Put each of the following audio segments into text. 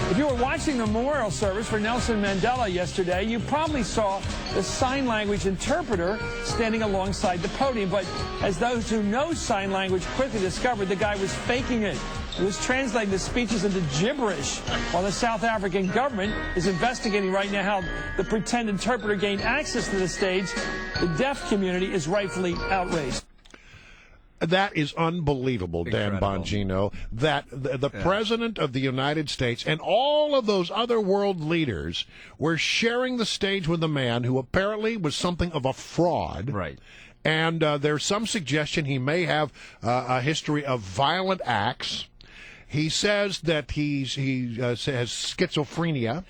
If you were watching the memorial service for Nelson Mandela yesterday, you probably saw the sign language interpreter standing alongside the podium. But as those who know sign language quickly discovered, the guy was faking it. He was translating the speeches into gibberish, while the South African government is investigating right now how the pretend interpreter gained access to the stage. The deaf community is rightfully outraged. That is unbelievable, Dan Incredible. Bongino, that the President of the United States and all of those other world leaders were sharing the stage with a man who apparently was something of a fraud. Right. And there's some suggestion he may have a history of violent acts. He says that he has schizophrenia.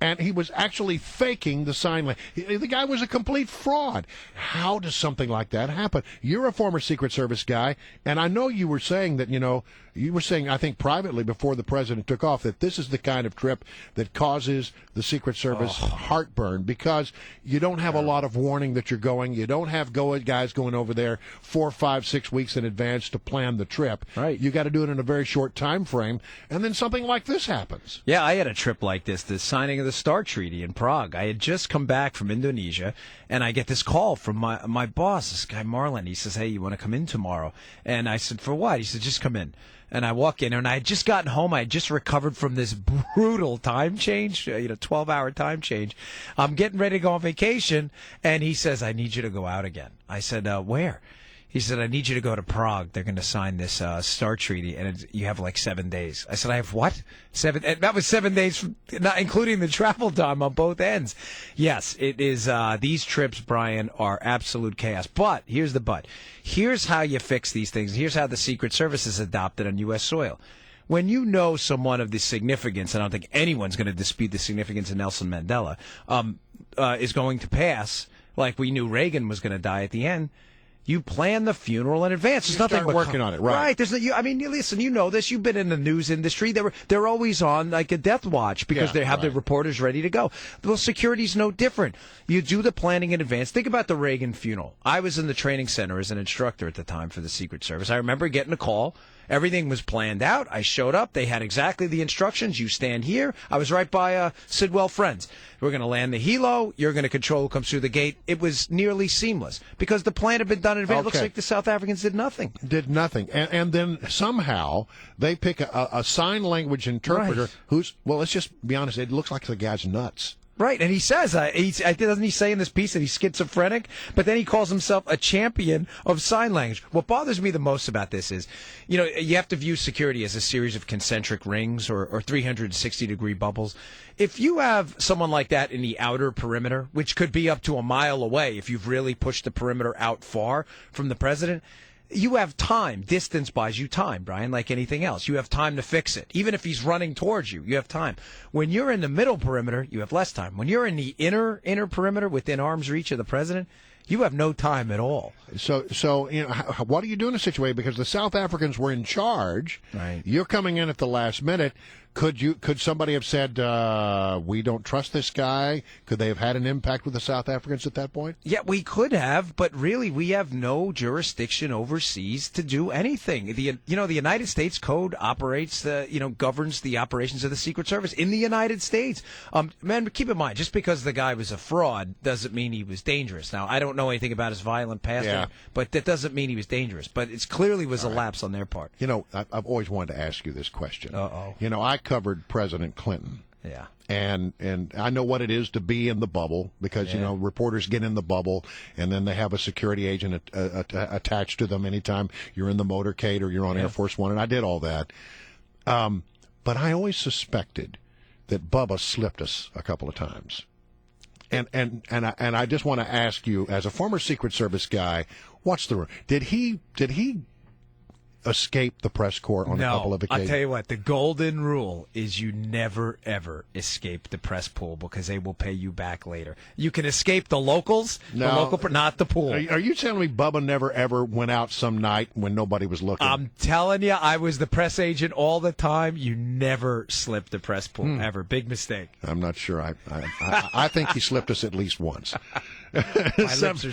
And he was actually faking the sign language. The guy was a complete fraud. How does something like that happen? You're a former Secret Service guy, and I know you were saying that, you were saying, I think privately before the president took off, that this is the kind of trip that causes the Secret Service heartburn because you don't have a lot of warning that you're going. You don't have guys going over there 4, 5, 6 weeks in advance to plan the trip. Right. You got to do it in a very short time frame, and then something like this happens. Yeah, I had a trip like this, the signing of the START Treaty in Prague. I had just come back from Indonesia, and I get this call from my boss, this guy Marlon. He says, "Hey, you want to come in tomorrow?" And I said, "For what?" He said, "Just come in." And I walk in, and I had just gotten home. I had just recovered from this brutal time change, 12-hour time change. I'm getting ready to go on vacation, and he says, "I need you to go out again." I said, "Where?" He said, "I need you to go to Prague. They're going to sign this START treaty, and you have like 7 days." I said, "I have what? 7?" And that was 7 days, from, not including the travel time on both ends. Yes, it is. These trips, Brian, are absolute chaos. But here's the but. Here's how you fix these things. Here's how the Secret Service is adopted on U.S. soil. When you know someone of the significance, and I don't think anyone's going to dispute the significance of Nelson Mandela, is going to pass, like we knew Reagan was going to die at the end, you plan the funeral in advance. There's nothing start working on it, right? Right. Listen, you know this. You've been in the news industry. They're always on like a death watch because they have the reporters ready to go. Well, security's no different. You do the planning in advance. Think about the Reagan funeral. I was in the training center as an instructor at the time for the Secret Service. I remember getting a call. Everything was planned out. I showed up. They had exactly the instructions. You stand here. I was right by Sidwell Friends. We're going to land the helo. You're going to control who comes through the gate. It was nearly seamless because the plan had been done in advance. It looks like the South Africans did nothing. And then somehow they pick a sign language interpreter who's, well, let's just be honest, it looks like the guy's nuts. Right, and he says, doesn't he say in this piece that he's schizophrenic? But then he calls himself a champion of sign language. What bothers me the most about this is, you have to view security as a series of concentric rings or 360-degree bubbles. If you have someone like that in the outer perimeter, which could be up to a mile away if you've really pushed the perimeter out far from the president, you have time. Distance buys you time, Brian, like anything else. You have time to fix it. Even if he's running towards you, you have time. When you're in the middle perimeter, you have less time. When you're in the inner perimeter within arm's reach of the president, you have no time at all. So what do you do in a situation? Because the South Africans were in charge. Right. You're coming in at the last minute. Could somebody have said, we don't trust this guy? Could they have had an impact with the South Africans at that point? Yeah, we could have, but really we have no jurisdiction overseas to do anything. The United States Code operates, governs the operations of the Secret Service in the United States. Man, keep in mind, just because the guy was a fraud doesn't mean he was dangerous. Now, I don't know anything about his violent past, but that doesn't mean he was dangerous. But it clearly was a lapse on their part. I've always wanted to ask you this question. Uh-oh. I covered President Clinton. Yeah. And I know what it is to be in the bubble because, reporters get in the bubble and then they have a security agent attached to them anytime you're in the motorcade or you're on Air Force One. And I did all that. But I always suspected that Bubba slipped us a couple of times. And I just want to ask you, as a former Secret Service guy, what's the did he escape the press corps on a couple of occasions? I'll tell you what, the golden rule is you never, ever escape the press pool because they will pay you back later. You can escape the locals, not the pool. Are you telling me Bubba never, ever went out some night when nobody was looking? I'm telling you, I was the press agent all the time. You never slipped the press pool, ever. Big mistake. I'm not sure. I think he slipped us at least once. My lips are